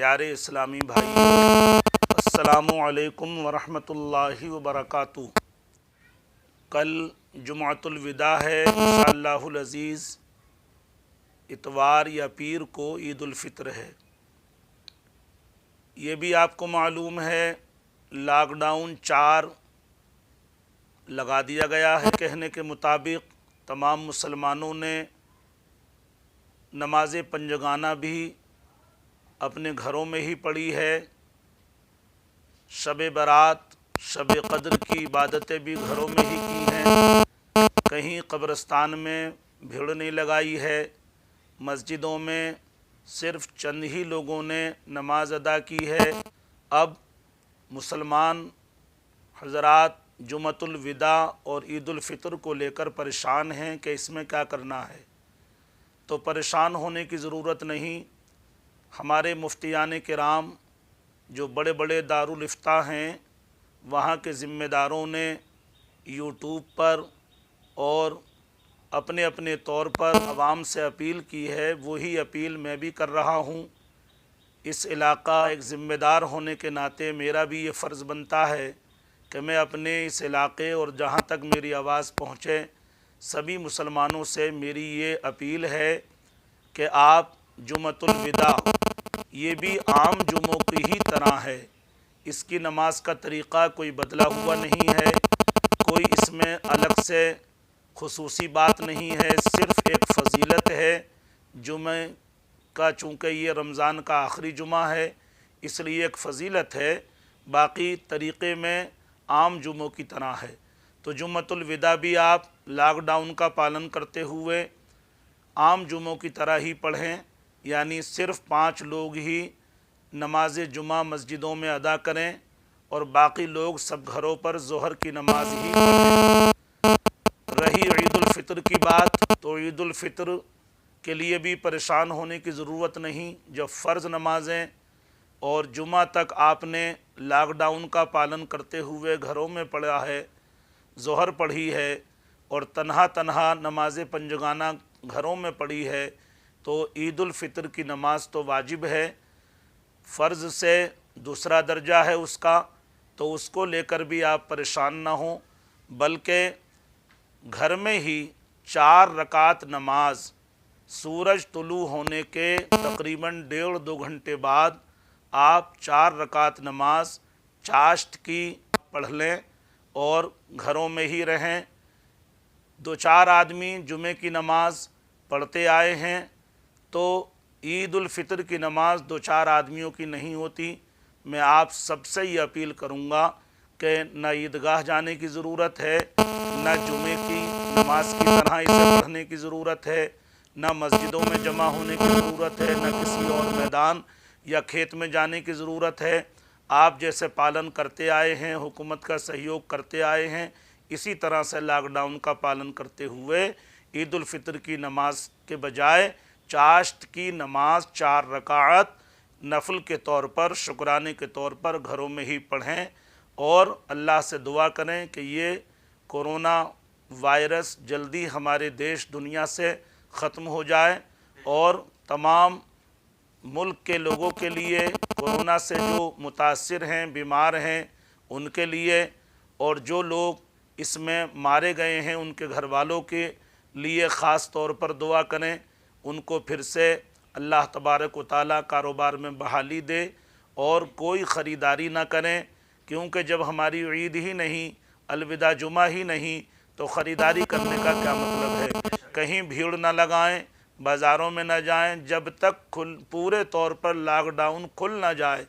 پیارے اسلامی بھائی، السلام علیکم ورحمۃ وبرکاتہ۔ کل جمعۃ الوداع ہے، انشاءاللہ العزیز اتوار یا پیر کو عید الفطر ہے۔ یہ بھی آپ کو معلوم ہے لاک ڈاؤن 4 لگا دیا گیا ہے۔ کہنے کے مطابق تمام مسلمانوں نے نماز پنجگانہ بھی اپنے گھروں میں ہی پڑھی ہے، شب برات شب قدر کی عبادتیں بھی گھروں میں ہی کی ہیں، کہیں قبرستان میں بھیڑ نہیں لگائی ہے، مسجدوں میں صرف چند ہی لوگوں نے نماز ادا کی ہے۔ اب مسلمان حضرات جمعۃ الوداع اور عید الفطر کو لے کر پریشان ہیں کہ اس میں کیا کرنا ہے، تو پریشان ہونے کی ضرورت نہیں۔ ہمارے مفتیان کرام جو بڑے بڑے دارالافتاء ہیں، وہاں کے ذمہ داروں نے یوٹیوب پر اور اپنے اپنے طور پر عوام سے اپیل کی ہے، وہی اپیل میں بھی کر رہا ہوں۔ اس علاقہ ایک ذمہ دار ہونے کے ناطے میرا بھی یہ فرض بنتا ہے کہ میں اپنے اس علاقے اور جہاں تک میری آواز پہنچے سبھی مسلمانوں سے میری یہ اپیل ہے کہ آپ جمعۃ الوداع یہ بھی عام جمعوں کی ہی طرح ہے، اس کی نماز کا طریقہ کوئی بدلا ہوا نہیں ہے، کوئی اس میں الگ سے خصوصی بات نہیں ہے، صرف ایک فضیلت ہے۔ جمعہ کا چونکہ یہ رمضان کا آخری جمعہ ہے اس لیے ایک فضیلت ہے، باقی طریقے میں عام جمعوں کی طرح ہے۔ تو جمعۃ الوداع بھی آپ لاک ڈاؤن کا پالن کرتے ہوئے عام جمعوں کی طرح ہی پڑھیں، یعنی صرف 5 لوگ ہی نماز جمعہ مسجدوں میں ادا کریں اور باقی لوگ سب گھروں پر ظہر کی نماز ہی پڑھیں۔ رہی عید الفطر کی بات، تو عید الفطر کے لیے بھی پریشان ہونے کی ضرورت نہیں۔ جب فرض نمازیں اور جمعہ تک آپ نے لاک ڈاؤن کا پالن کرتے ہوئے گھروں میں پڑھا ہے، ظہر پڑھی ہے اور تنہا نماز پنجگانہ گھروں میں پڑھی ہے، تو عید الفطر کی نماز تو واجب ہے، فرض سے دوسرا درجہ ہے اس کا، تو اس کو لے کر بھی آپ پریشان نہ ہوں، بلکہ گھر میں ہی 4 رکعت نماز سورج طلوع ہونے کے تقریباً 1.5-2 گھنٹے بعد آپ 4 رکعت نماز چاشت کی پڑھ لیں اور گھروں میں ہی رہیں۔ 2-4 آدمی جمعے کی نماز پڑھتے آئے ہیں تو عید الفطر کی نماز 2-4 آدمیوں کی نہیں ہوتی۔ میں آپ سب سے یہ اپیل کروں گا کہ نہ عیدگاہ جانے کی ضرورت ہے، نہ جمعے کی نماز کی طرح اسے پڑھنے کی ضرورت ہے، نہ مسجدوں میں جمع ہونے کی ضرورت ہے، نہ کسی اور میدان یا کھیت میں جانے کی ضرورت ہے۔ آپ جیسے پالن کرتے آئے ہیں، حکومت کا سہیوگ کرتے آئے ہیں، اسی طرح سے لاک ڈاؤن کا پالن کرتے ہوئے عید الفطر کی نماز کے بجائے چاشت کی نماز 4 رکعت نفل کے طور پر، شکرانے کے طور پر گھروں میں ہی پڑھیں اور اللہ سے دعا کریں کہ یہ کورونا وائرس جلدی ہمارے دیش دنیا سے ختم ہو جائے اور تمام ملک کے لوگوں کے لیے، کورونا سے جو متاثر ہیں، بیمار ہیں، ان کے لیے، اور جو لوگ اس میں مارے گئے ہیں ان کے گھر والوں کے لیے خاص طور پر دعا کریں، ان کو پھر سے اللہ تبارک و تعالیٰ کاروبار میں بحالی دے اور کوئی خریداری نہ کریں، کیونکہ جب ہماری عید ہی نہیں، الوداع جمعہ ہی نہیں، تو خریداری کرنے کا کیا مطلب ہے؟ کہیں بھیڑ نہ لگائیں، بازاروں میں نہ جائیں جب تک پورے طور پر لاک ڈاؤن کھل نہ جائے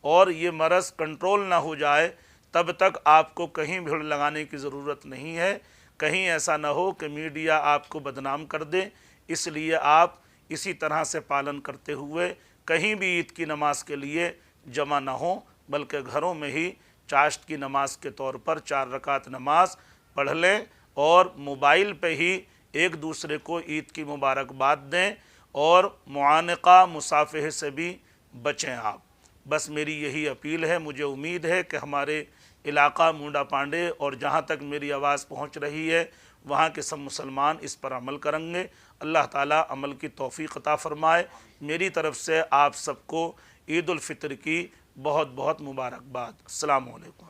اور یہ مرض کنٹرول نہ ہو جائے، تب تک آپ کو کہیں بھیڑ لگانے کی ضرورت نہیں ہے۔ کہیں ایسا نہ ہو کہ میڈیا آپ کو بدنام کر دے، اس لیے آپ اسی طرح سے پالن کرتے ہوئے کہیں بھی عید کی نماز کے لیے جمع نہ ہوں، بلکہ گھروں میں ہی چاشت کی نماز کے طور پر 4 رکعت نماز پڑھ لیں اور موبائل پہ ہی ایک دوسرے کو عید کی مبارکباد دیں اور معانقہ مصافحے سے بھی بچیں آپ۔ بس میری یہی اپیل ہے۔ مجھے امید ہے کہ ہمارے علاقہ مونڈا پانڈے اور جہاں تک میری آواز پہنچ رہی ہے وہاں کے سب مسلمان اس پر عمل کریں گے۔ اللہ تعالیٰ عمل کی توفیق عطا فرمائے۔ میری طرف سے آپ سب کو عید الفطر کی بہت بہت مبارکباد۔ السلام علیکم۔